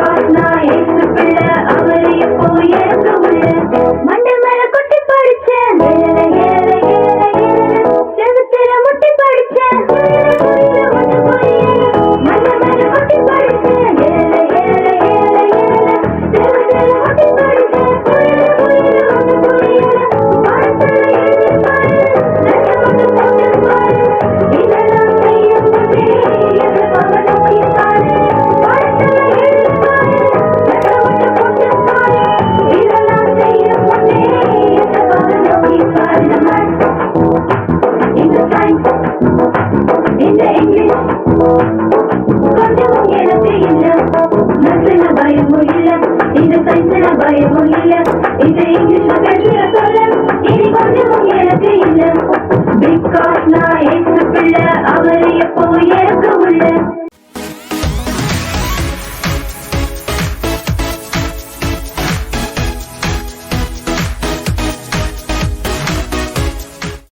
Because நான் ஏசு பிள்ளை அவரு எப்போ எனக்கு உள்ள மண்டை மேல கொட்டி படிச்சேன் செவத்துல முட்டி படிச்சேன் மண்டை மேல கொட்டி படிச்சேன் செவத்துல முட்டி படிச்சேன் இந்த இங்கிலீஷ் கொஞ்சமும் எனக்கு இல்ல நர்சன பயமும் இல்ல இந்த சயின்ஸ்ல பயமும் இல்ல இந்த இங்கிலீஷ்ல பேசுற சொல்ல இனி கொஞ்சமும் எனக்கு இல்ல பிகாஸ் நான் ஏசு பிள்ளை அவரு எப்போ எனக்கு உள்ள